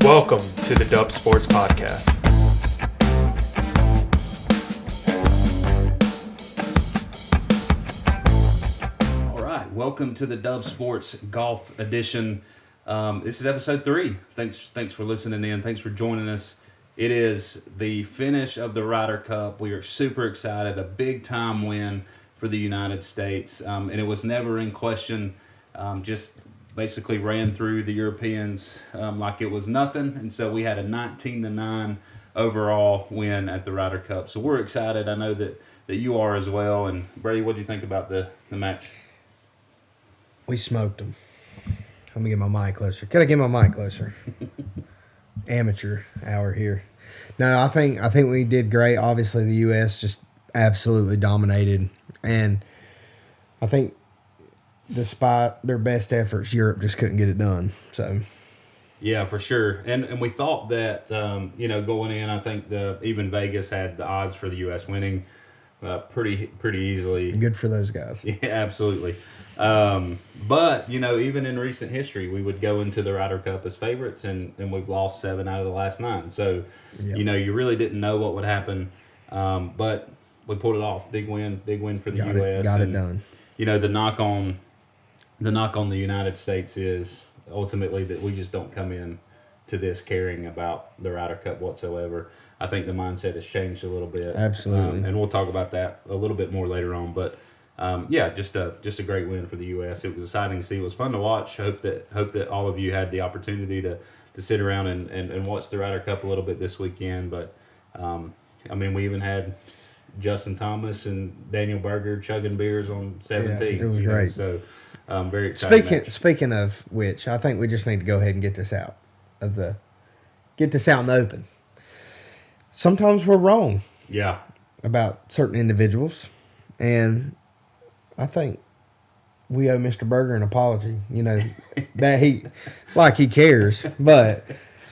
Welcome to the Dub Sports Podcast. All right, welcome to the Dub Sports Golf Edition. This is episode 3. Thanks for listening in. Thanks for joining us. It is the finish of the Ryder Cup. We are super excited. A big time win for the United States, and it was never in question. Just basically ran through the Europeans like it was nothing, and so we had a 19-9 overall win at the Ryder Cup. So we're excited. I know that you are as well. And Brady, what do you think about the match? We smoked them. Let me get my mic closer. Can I get my mic closer? Amateur hour here. No, I think we did great. Obviously, the U.S. just absolutely dominated, and I think despite their best efforts, Europe just couldn't get it done. So, yeah, for sure. And we thought that going in, I think even Vegas had the odds for the U.S. winning pretty easily. Good for those guys. Yeah, absolutely. But even in recent history, we would go into the Ryder Cup as favorites, and we've lost 7 out of the last 9. So, Yep. You really didn't know what would happen, but we pulled it off. Big win for the U.S. Got it done. The knock on the United States is ultimately that we just don't come in to this caring about the Ryder Cup whatsoever. I think the mindset has changed a little bit. Absolutely. And we'll talk about that a little bit more later on. But just a great win for the U.S. It was exciting to see. It was fun to watch. Hope that all of you had the opportunity to sit around and watch the Ryder Cup a little bit this weekend. But we even had Justin Thomas and Daniel Berger chugging beers on 17. Yeah, it was great. So very exciting. Speaking of which, I think we just need to go ahead and get this out in the open. Sometimes we're wrong. Yeah. About certain individuals, and I think we owe Mr. Berger an apology. That he cares, but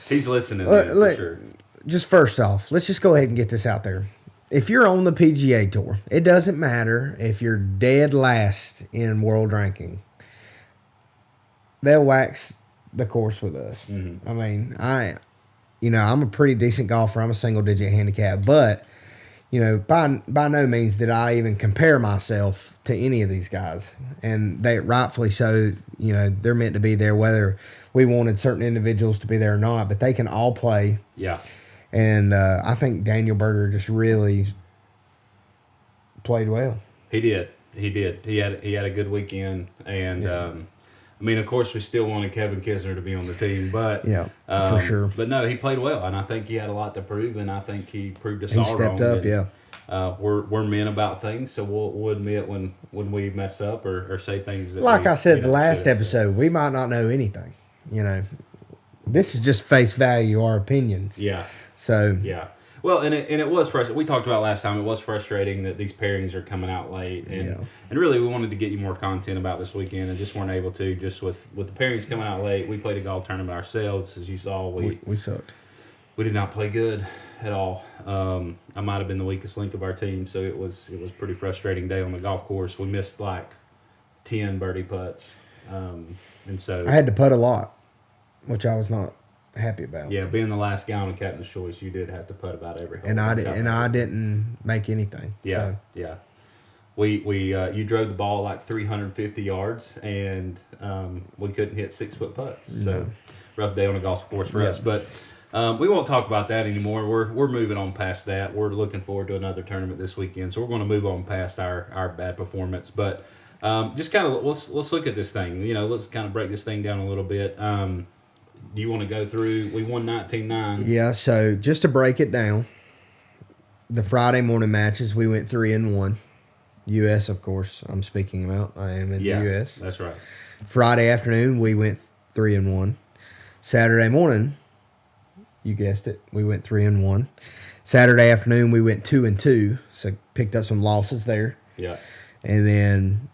he's listening for sure. Just first off, let's just go ahead and get this out there. If you're on the PGA Tour, it doesn't matter if you're dead last in world ranking. They'll wax the course with us. Mm-hmm. I'm a pretty decent golfer. I'm a single-digit handicap, but by no means did I even compare myself to any of these guys, and they rightfully so. They're meant to be there, whether we wanted certain individuals to be there or not. But they can all play. Yeah. And I think Daniel Berger just really played well. He did. He had a good weekend, and of course, we still wanted Kevin Kisner to be on the team, but for sure. But no, he played well, and I think he had a lot to prove, and I think he proved us all wrong. He stepped up, and, we're men about things, so we'll admit when we mess up or say things that. Like I said, the last episode, we might not know anything. This is just face value, our opinions. Yeah. So yeah, well, and it was frustrating. We talked about last time. It was frustrating that these pairings are coming out late, and really we wanted to get you more content about this weekend, and just weren't able to. Just with the pairings coming out late, we played a golf tournament ourselves, as you saw. We sucked. We did not play good at all. I might have been the weakest link of our team, so it was a pretty frustrating day on the golf course. We missed like 10 birdie putts, and so I had to putt a lot, which I was not happy about. Yeah, being the last guy on the captain's choice, you did have to putt about every hole. And I didn't make anything. Yeah, so. Yeah. You drove the ball like 350 yards, and we couldn't hit 6-foot putts. So rough day on a golf course for us. But we won't talk about that anymore. We're moving on past that. We're looking forward to another tournament this weekend, so we're going to move on past our bad performance. But just kind of let's look at this thing. Let's kind of break this thing down a little bit. Do you want to go through? We won 19-9. Yeah, so just to break it down, the Friday morning matches, we went 3-1. U.S., of course, I'm speaking about. I am in the U.S. That's right. Friday afternoon, we went 3-1. Saturday morning, you guessed it, we went 3-1. Saturday afternoon, we went 2-2, so picked up some losses there. Yeah. And then,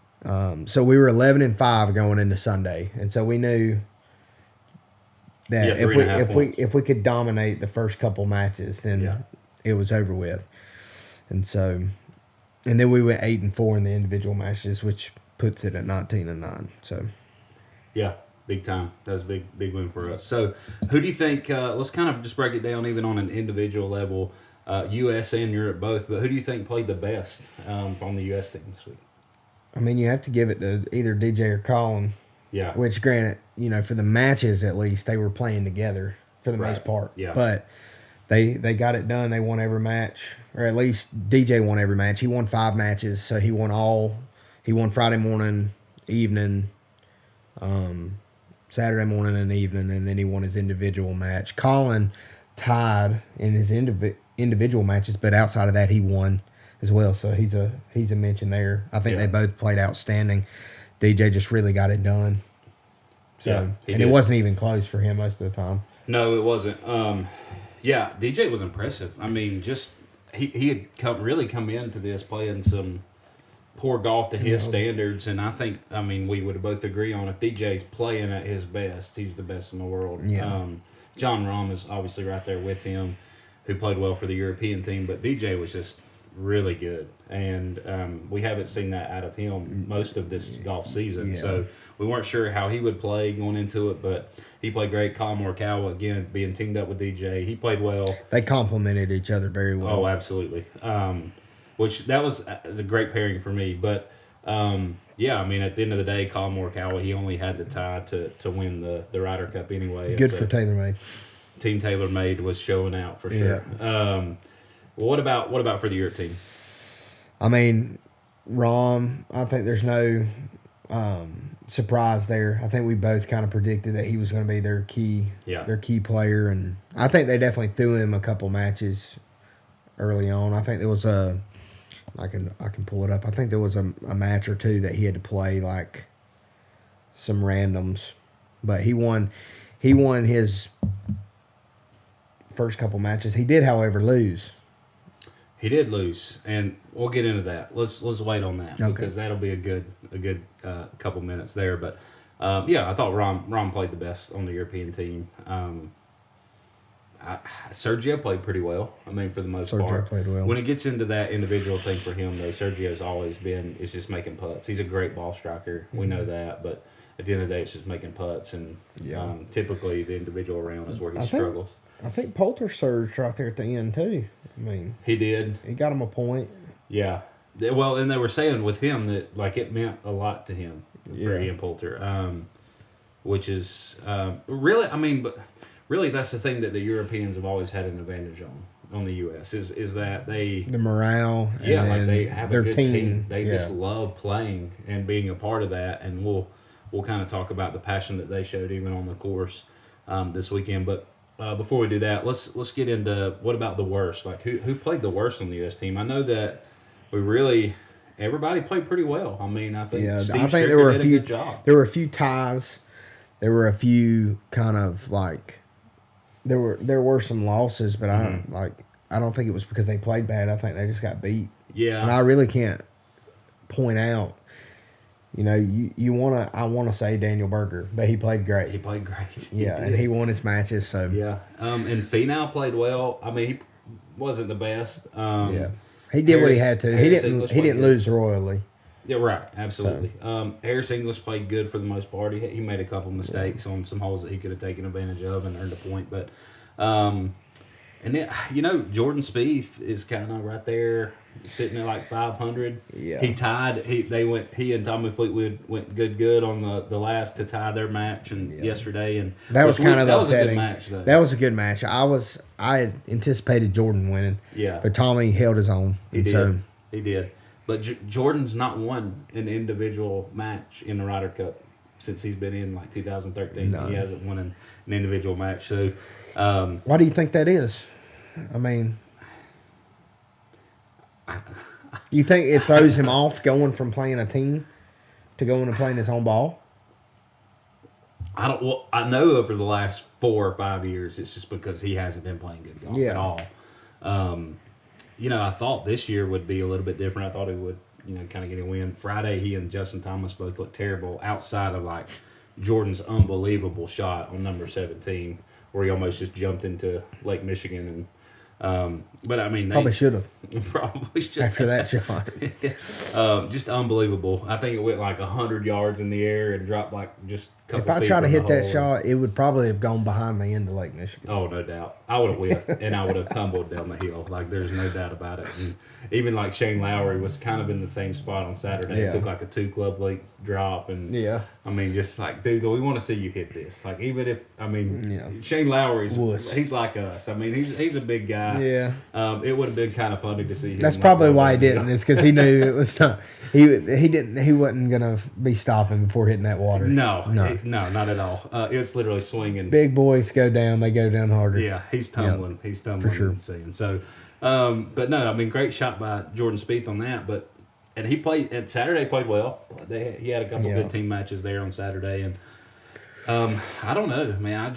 so we were 11-5 going into Sunday, and so we knew that if we could dominate the first couple matches, then it was over with. And so, and then we went 8-4 in the individual matches, which puts it at 19-9. So, yeah, big time. That was a big win for us. So, who do you think? Let's kind of just break it down, even on an individual level, U.S. and Europe both. But who do you think played the best on the U.S. team this week? I mean, you have to give it to either DJ or Colin. Yeah. Which, granted, for the matches at least, they were playing together for the most part. Yeah. But they got it done. They won every match, or at least DJ won every match. He won 5 matches, so he won all. He won Friday morning, evening, Saturday morning and evening, and then he won his individual match. Colin tied in his individual matches, but outside of that, he won as well. So he's a mention there. I think they both played outstanding. DJ just really got it done. So it wasn't even close for him most of the time. No, it wasn't. DJ was impressive. I mean, just he had come into this playing some poor golf to his standards, and we would both agree on if DJ's playing at his best, he's the best in the world. Yeah. John Rahm is obviously right there with him, who played well for the European team, but DJ was just really good, and we haven't seen that out of him most of this golf season. So we weren't sure how he would play going into it, but he played great. Colin Morikawa, again, being teamed up with DJ, he played well. They complemented each other very well. Oh, absolutely. Which that was a great pairing for me, but at the end of the day, Colin Morikawa, he only had the tie to win the Ryder Cup anyway. Good for TaylorMade. Team TaylorMade was showing out for sure. Yeah. What about for the Europe team? I mean, Rahm, I think there's no surprise there. I think we both kind of predicted that he was going to be their key player, and I think they definitely threw him a couple matches early on. I think there was I can pull it up. I think there was a match or two that he had to play like some randoms, but he won his first couple matches. He did, however, lose. He did lose, and we'll get into that. Let's wait on that because that'll be a good couple minutes there. But I thought Rahm played the best on the European team. Sergio played pretty well. I mean, for the most part. Sergio played well. When it gets into that individual thing for him, though, Sergio's always is just making putts. He's a great ball striker. We know that, but at the end of the day, it's just making putts, and typically the individual round is where he struggles. I think Poulter surged right there at the end too. I mean, he did. He got him a point. Yeah. Well, and they were saying with him that like it meant a lot to him for Ian Poulter, which is really. I mean, but really, that's the thing that the Europeans have always had an advantage on the U.S. is that the morale. Yeah, like they have their a good team. They just love playing and being a part of that, and we'll kind of talk about the passion that they showed even on the course this weekend, but. Before we do that, let's get into what about the worst? Like who played the worst on the U.S. team? I know that everybody played pretty well. I mean, I think Steve I think Stricker did a good job. There were a few ties. There were a few kind of like there were some losses, but I don't think it was because they played bad. I think they just got beat. Yeah, and I really can't point out. I want to say Daniel Berger, but he played great. He played great. And he won his matches. So and Finau played well. I mean, he wasn't the best. He did what he had to. He didn't lose royally. Yeah, right. Absolutely. Harris English played good for the most part. He made a couple mistakes on some holes that he could have taken advantage of and earned a point, but and then Jordan Spieth is kind of right there, sitting at like 500. Yeah. He tied. He and Tommy Fleetwood went good on the last to tie their match yesterday, and that was kind of that upsetting. Was a good match, though. That was a good match. I had anticipated Jordan winning. Yeah. But Tommy held his own. He did. But Jordan's not won an individual match in the Ryder Cup since he's been in like 2013. No. He hasn't won an individual match. So, why do you think that is? I mean, you think it throws him off going from playing a team to going and playing his own ball? I know over the last 4 or 5 years, it's just because he hasn't been playing good golf at all. I thought this year would be a little bit different. I thought he would, kind of get a win. Friday, he and Justin Thomas both looked terrible outside of like Jordan's unbelievable shot on number 17, where he almost just jumped into Lake Michigan But I mean, Probably should have probably should after that shot. Just unbelievable. I think it went like 100 yards in the air and dropped like just a couple If I feet tried to from hit the that hole. shot, it would probably have gone behind me into Lake Michigan. Oh, no doubt. I would have whiffed, and I would have tumbled down the hill. Like, there's no doubt about it. And even, like, Shane Lowry was kind of in the same spot on Saturday. Yeah. It took, like, a 2-club length drop. And, Yeah. I mean, just like, dude, we want to see you hit this. Like, even if, I mean, Yeah. Shane Lowry's, Wuss. he's like us. I mean, he's a big guy. Yeah. It would have been kind of funny to see him. That's like, probably go why he down the didn't. hill. It's because he knew it was not. He wasn't gonna be stopping before hitting that water. No, not at all. It's literally swinging. Big boys go down; they go down harder. Yeah, he's tumbling. He's tumbling. For sure. Insane. So, but no, I mean, great shot by Jordan Spieth on that. But and he played. And Saturday played well. He had a couple good team matches there on Saturday, and I don't know, man.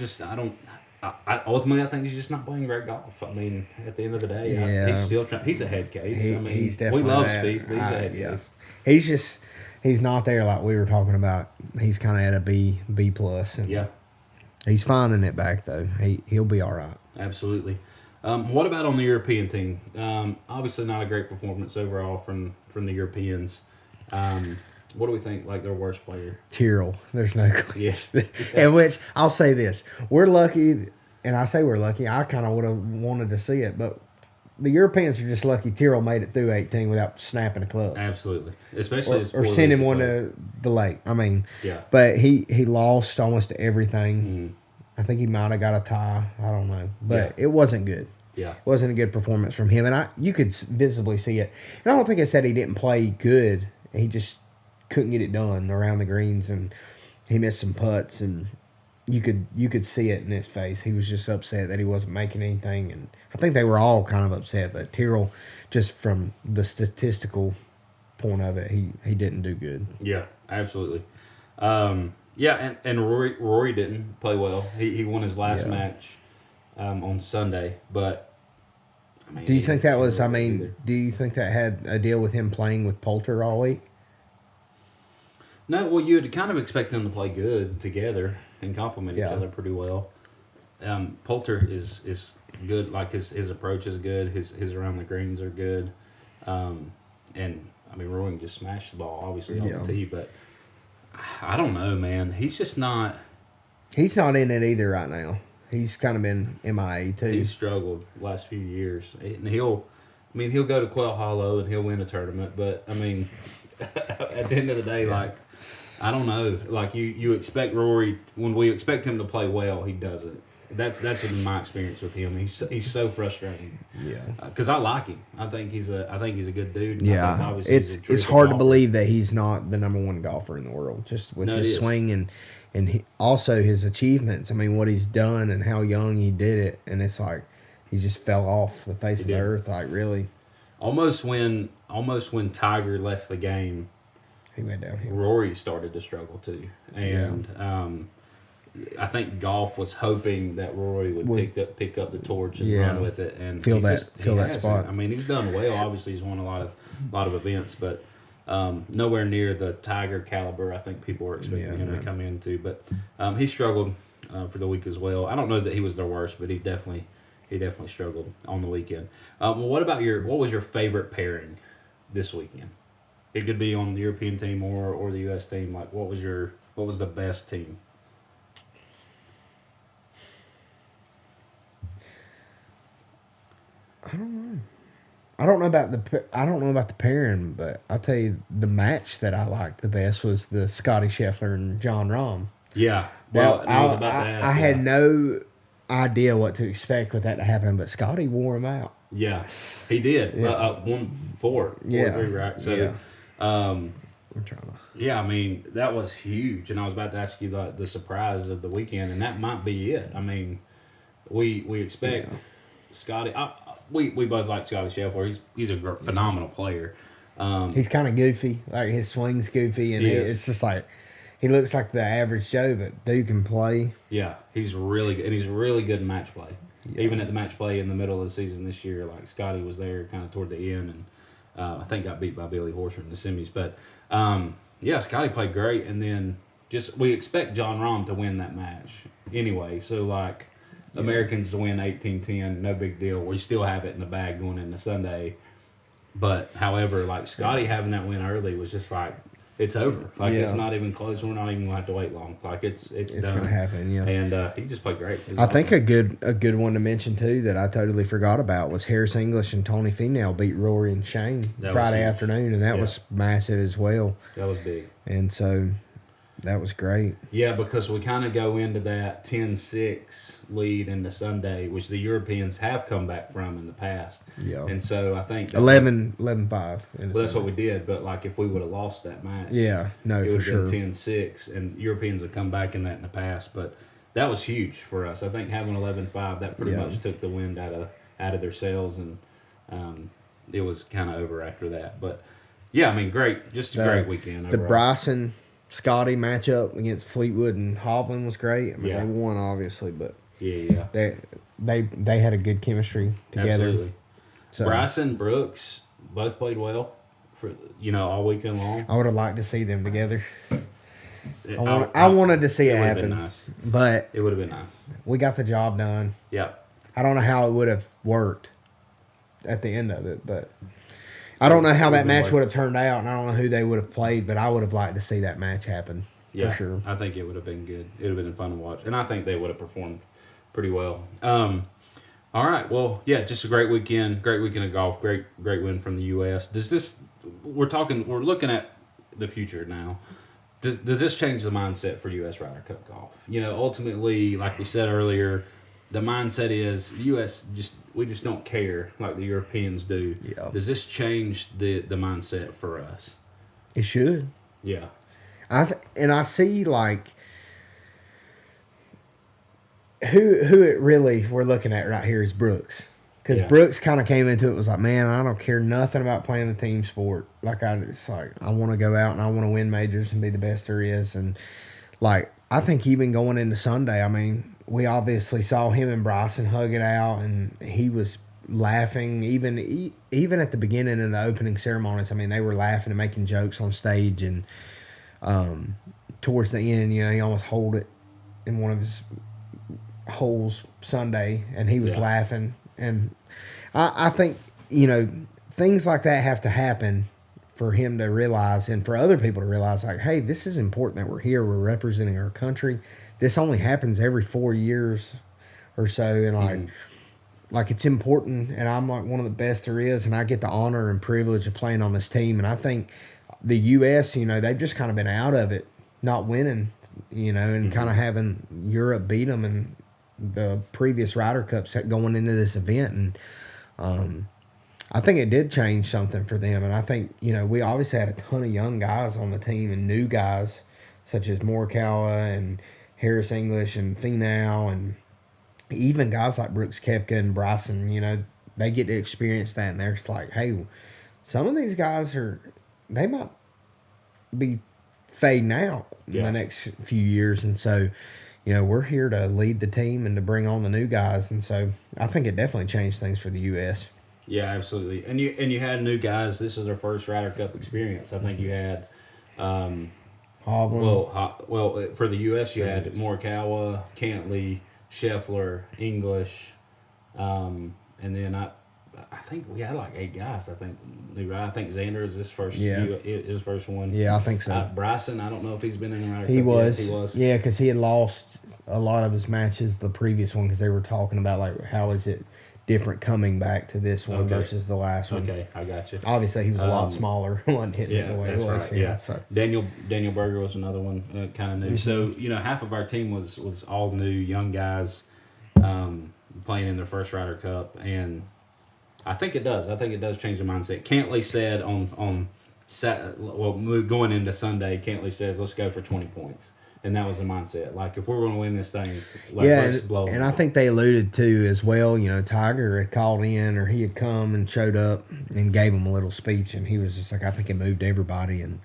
Ultimately, I think he's just not playing great golf. I mean, at the end of the day, he's still trying. He's a head case. I mean, he's definitely we love that. Spieth, but he's a head case. He's not there like we were talking about. He's kind of at a B plus. And Yeah, he's finding it back though. He'll be all right. absolutely. What about on the European team? Obviously, not a great performance overall from the Europeans. What do we think? Like their worst player? Tyrrell, there's no question. Yes. And which I'll say this: we're lucky, and I say we're lucky. I kind of would have wanted to see it, but the Europeans are just lucky. Tyrrell made it through 18 without snapping a club. Absolutely, especially Or sending one to the lake. I mean, yeah. But he lost almost everything. Mhm. I think he might have got a tie. I don't know, but Yeah. it wasn't good. Yeah. It wasn't a good performance from him, and you could visibly see it. And I don't think it's that he didn't play good. He just couldn't get it done around the greens, and he missed some putts, and you could see it in his face. He was just upset that he wasn't making anything, and I think they were all kind of upset. But Tyrrell, just from the statistical point of it, he didn't do good. Yeah, absolutely. Yeah, and Rory didn't play well. He won his last match on Sunday, but I mean, Do you think that was? I mean, either. do you think that had a deal with him playing with Poulter all week? No, well, you'd kind of expect them to play good together and complement each Yeah. other pretty well. Poulter is good. Like his approach is good. His around the greens are good. And I mean, Rowan just smashed the ball obviously on the tee, but I don't know, man. He's just not. He's not in it either right now. He's kind of been MIA too. He's struggled the last few years, and he'll go to Quail Hollow and he'll win a tournament. But I mean, at the end of the day, like. I don't know. Like you expect Rory when we expect him to play well, he doesn't. That's been my experience with him. He's so frustrating. Yeah. Because I like him. I think he's a good dude. And I think Yeah, obviously he's a it's terrific hard to golfer. believe that he's not the number one golfer in the world, just with No, it his is. swing and also his achievements. I mean, what he's done and how young he did it, and it's like he just fell off the face of the did. earth. Like really, Almost when Tiger left the game, he went downhill. Rory started to struggle too, and I think golf was hoping that Rory would pick up the torch and run with it and Fill he that hasn't. spot. I mean, he's done well. Obviously, he's won a lot of events, but nowhere near the Tiger caliber I think people were expecting him to come into. But he struggled for the week as well. I don't know that he was their worst, but he definitely struggled on the weekend. Well, what was your favorite pairing this weekend? It could be on the European team or the U.S. team. Like, what was the best team? I don't know. I don't know about the pairing, but I'll tell you the match that I liked the best was the Scotty Scheffler and John Rahm. Yeah. Well, I had no idea what to expect with that to happen, but Scotty wore him out. Yeah, he did. Yeah. 4-3, right? So, I'm trying to. yeah, I mean, that was huge. And I was about to ask you the surprise of the weekend, and that might be it. I mean, we expect Scotty. We both like Scotty Scheffler. He's a phenomenal player. He's kind of goofy. Like his swing's goofy, and it's just like he looks like the average Joe, but dude can play. Yeah, he's really good, and he's really good in match play. Yeah. Even at the match play in the middle of the season this year, like Scotty was there kind of toward the end, and I think got beat by Billy Horschel in the semis. But yeah, Scotty played great, and then we expect John Rahm to win that match anyway. So like, Americans win 18-10, no big deal. We still have it in the bag going into Sunday. But, however, like, Scotty having that win early was just like, it's over. Like, it's not even close. We're not even going to have to wait long. Like, it's done. going to happen, yeah. And he just played great. I think a good one to mention, too, that I totally forgot about was Harris English and Tony Finau beat Rory and Shane Friday afternoon, and that was massive as well. That was big. And so that was great. Yeah, because we kind of go into that 10-6 lead into Sunday, which the Europeans have come back from in the past. Yeah. And so I think 11-5. Well, that's what we did, but like if we would have lost that match, it would for have sure. been 10-6, and Europeans have come back in that in the past. But that was huge for us. I think having 11-5, that pretty much took the wind out of their sails, and it was kind of over after that. But yeah, I mean, great, just a great weekend. The overall. Bryson Scotty matchup against Fleetwood and Hovland was great. I mean, they won obviously, but they had a good chemistry together. Absolutely. So, Bryson, Brooks, both played well for all weekend long. I would have liked to see them together. I wanted to see it happen, nice. But it would have been nice. We got the job done. Yeah. I don't know how it would have worked at the end of it, but I don't know how that match would have turned out, and I don't know who they would have played, but I would have liked to see that match happen for sure. I think it would have been good. It would have been fun to watch, and I think they would have performed pretty well. All right, well, yeah, just a great weekend of golf, great win from the U.S. We're looking at the future now. Does this change the mindset for U.S. Ryder Cup golf? Ultimately, like we said earlier, the mindset is the U.S. we just don't care like the Europeans do. Yeah. Does this change the mindset for us? It should. Yeah. I see like who it really we're looking at right here is Brooks. Because Brooks kind of came into it was like, man, I don't care nothing about playing the team sport. Like I want to go out and I want to win majors and be the best there is. And like I think even going into Sunday, I mean, we obviously saw him and Bryson hug it out, and he was laughing even at the beginning of the opening ceremonies. I mean, they were laughing and making jokes on stage, and towards the end, he almost holed it in one of his holes Sunday, and he was laughing. And I think, things like that have to happen for him to realize and for other people to realize, like, hey, this is important that we're here. We're representing our country. This only happens every 4 years or so. And, like it's important. And I'm, like, one of the best there is. And I get the honor and privilege of playing on this team. And I think the U.S., they've just kind of been out of it, not winning, and kind of having Europe beat them in the previous Ryder Cups going into this event. And I think it did change something for them. And I think, we obviously had a ton of young guys on the team and new guys such as Morikawa and Harris English and Finau, and even guys like Brooks Koepka and Bryson, they get to experience that. And they're like, hey, some of these guys they might be fading out in the next few years. And so, we're here to lead the team and to bring on the new guys. And so I think it definitely changed things for the U.S. Yeah, absolutely. And you had new guys. This is their first Ryder Cup experience. I think you had Hovland. Well, for the U.S. you had Morikawa, Cantley, Scheffler, English, and then I think we had like 8 guys. I think Xander is his first one. Yeah, I think so. Bryson, I don't know if he's been in the Ryder Cup. He was. Yeah, because he had lost a lot of his matches the previous one, because they were talking about like how is it different coming back to this one versus the last one. Okay, I got you. Obviously, he was a lot smaller. Wasn't hitting it the way it was. Right, yeah. So. Daniel Berger was another one, kind of new. Mm-hmm. So half of our team was all new young guys, playing in their first Ryder Cup, and I think it does. I think it does change the mindset. Cantley said going into Sunday, Cantley says, let's go for 20 points. And that was the mindset. Like, if we're going to win this thing, let's blow it. And I think they alluded to as well, Tiger had called in, or he had come and showed up and gave him a little speech. And he was just like, I think it moved everybody. And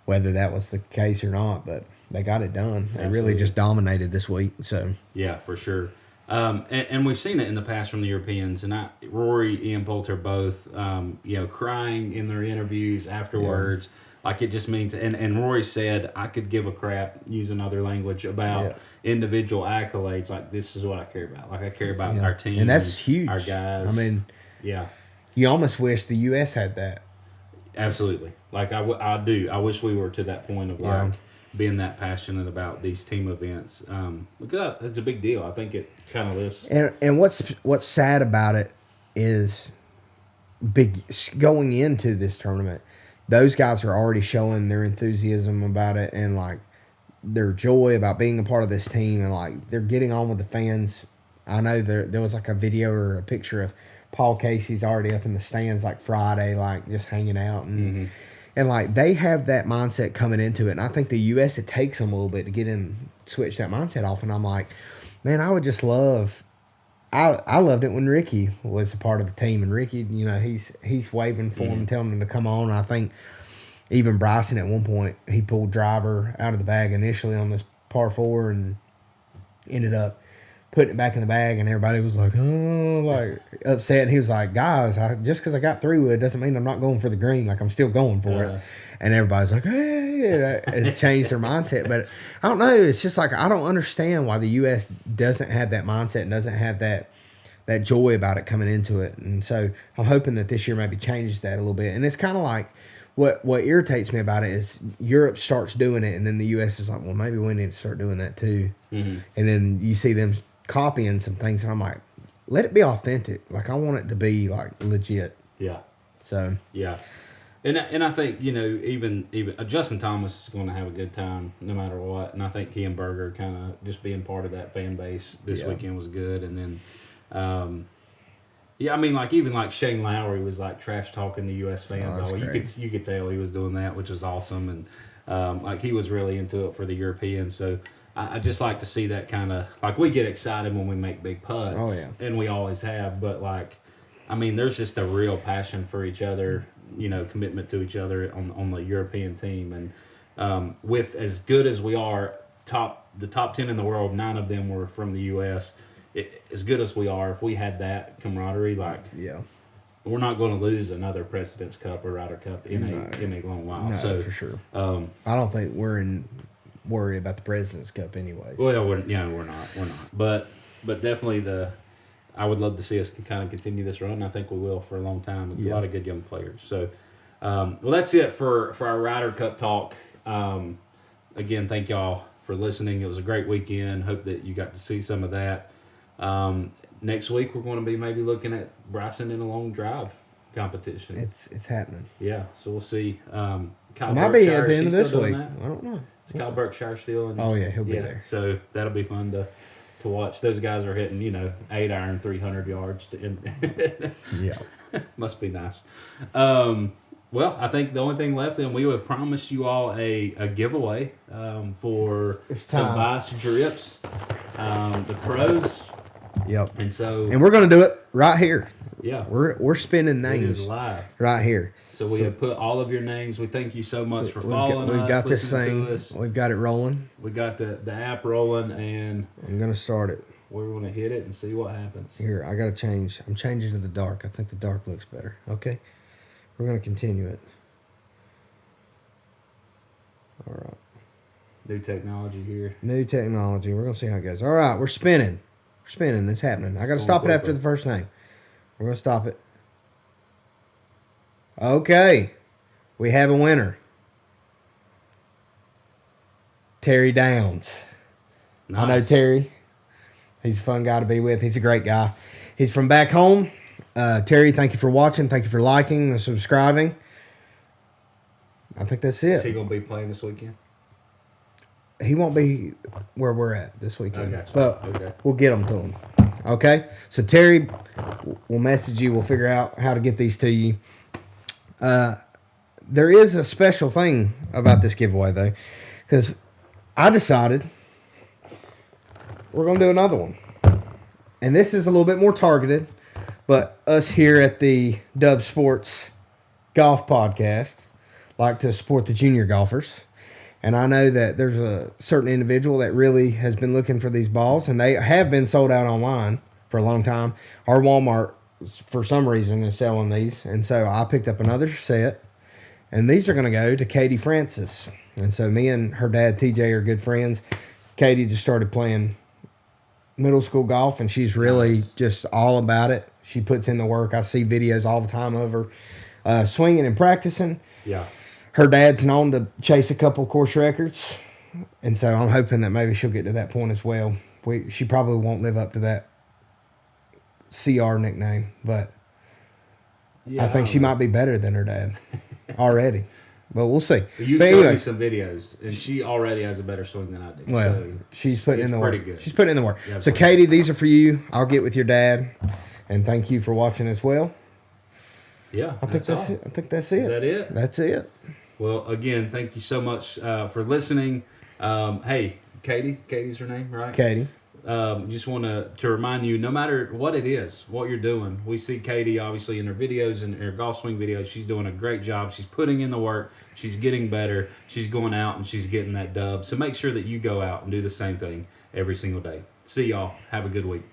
whether that was the case or not, but they got it done. They really just dominated this week. So yeah, for sure. And we've seen it in the past from the Europeans. And Rory, Ian Poulter both, crying in their interviews afterwards. Like it just means, and Rory said, I could give a crap, using other language, about individual accolades. Like, this is what I care about. Like, I care about our team. And that's huge. Our guys. I mean, yeah. You almost wish the U.S. had that. Absolutely. Like, I do. I wish we were to that point of, like, being that passionate about these team events. Because it's a big deal. I think it kind of lifts. And what's sad about it is going into this tournament, those guys are already showing their enthusiasm about it and like their joy about being a part of this team, and like they're getting on with the fans. I know there was like a video or a picture of Paul Casey's already up in the stands like Friday, like just hanging out, and like they have that mindset coming into it. And I think the U.S. it takes them a little bit to switch that mindset off. And I'm like, man, I would just love. I loved it when Ricky was a part of the team, and Ricky, you know, he's waving for him, telling him to come on. I think even Bryson at one point, he pulled driver out of the bag initially on this par 4 and ended up putting it back in the bag, and everybody was like, oh, like upset. And he was like, guys, just because I got 3-wood doesn't mean I'm not going for the green. Like, I'm still going for it. And everybody's like, hey, it changed their mindset. But I don't know. It's just like, I don't understand why the U.S. doesn't have that mindset and doesn't have that joy about it coming into it. And so I'm hoping that this year maybe changes that a little bit. And it's kind of like, what irritates me about it is Europe starts doing it, and then the U.S. is like, well, maybe we need to start doing that too. And then you see them copying some things, and I'm like, let it be authentic. Like, I want it to be like legit. Yeah. So yeah, and I think, you know, even Justin Thomas is going to have a good time no matter what, and I think he and Berger kind of just being part of that fan base this weekend was good. And then I mean, like, even like Shane Lowry was like trash talking the U.S. fans. You could tell he was doing that, which was awesome, and like he was really into it for the Europeans. So I just like to see that kind of, like, we get excited when we make big putts, and we always have. But like, I mean, there's just a real passion for each other, you know, commitment to each other on the European team, and with as good as we are, the top 10 in the world, 9 of them were from the U.S. As good as we are, if we had that camaraderie, like, we're not going to lose another President's Cup or Ryder Cup in a long while. No, so for sure. I don't think we're worry about the President's Cup anyways. Well, we're not. But definitely I would love to see us kind of continue this run. I think we will for a long time with a lot of good young players. So, well, that's it for our Ryder Cup talk. Again, thank y'all for listening. It was a great weekend. Hope that you got to see some of that. Next week we're going to be maybe looking at Bryson in a long drive competition. It's happening. Yeah, so we'll see. Kyle might be at Berkshire, the end of this still week. doing that? I don't know. Is Kyle Berkshire still? He'll be there. So that'll be fun to watch. Those guys are hitting, 8-iron, 300 yards. Must be nice. Well, I think the only thing left, then, we would promise you all a giveaway for some Vice drips, the pros. Yep. And we're going to do it right here. Yeah. We're spinning names live right here. So we have put all of your names. We thank you so much for following us. We've got this thing. To us. We've got it rolling. We got the app rolling, and I'm going to start it. We're going to hit it and see what happens. Here, I got to change. I'm changing to the dark. I think the dark looks better. Okay. We're going to continue it. All right. New technology here. New technology. We're going to see how it goes. All right. We're spinning. We're spinning. It's happening. I got to stop it after the first name. We're going to stop it. Okay. We have a winner. Terry Downs. Nice. I know Terry. He's a fun guy to be with. He's a great guy. He's from back home. Terry, thank you for watching. Thank you for liking and subscribing. I think that's it. Is he going to be playing this weekend? He won't be where we're at this weekend. I got you. But we'll get them to him. Okay? So, Terry, we'll message you. We'll figure out how to get these to you. There is a special thing about this giveaway, though, because I decided we're going to do another one. And this is a little bit more targeted, but us here at the Dub Sports Golf Podcast like to support the junior golfers. And I know that there's a certain individual that really has been looking for these balls, and they have been sold out online for a long time. Our Walmart, for some reason, is selling these. And so I picked up another set, And these are going to go to Katie Francis. And so me and her dad, TJ, are good friends. Katie just started playing middle school golf, and she's really just all about it. She puts in the work. I see videos all the time of her swinging and practicing. Yeah. Her dad's known to chase a couple course records, and so I'm hoping that maybe she'll get to that point as well. She probably won't live up to that CR nickname, but Yeah, I think she might be better than her dad already. But we'll see. You But showed anyway, me some videos, and she already has a better swing than I do. well, so she's putting in the work. pretty good. She's putting in the work. Yeah, So, pretty Katie, these are for you. I'll get with your dad, and thank you for watching as well. Yeah, I think that's all. it. I think that's Is it. that it? That's it. Well, again, thank you so much for listening. Hey, Katie's her name, right? Katie. Just want to remind you, no matter what it is, what you're doing, we see Katie obviously in her videos and her golf swing videos. She's doing a great job. She's putting in the work. She's getting better. She's going out and she's getting that dub. So make sure that you go out and do the same thing every single day. See y'all. Have a good week.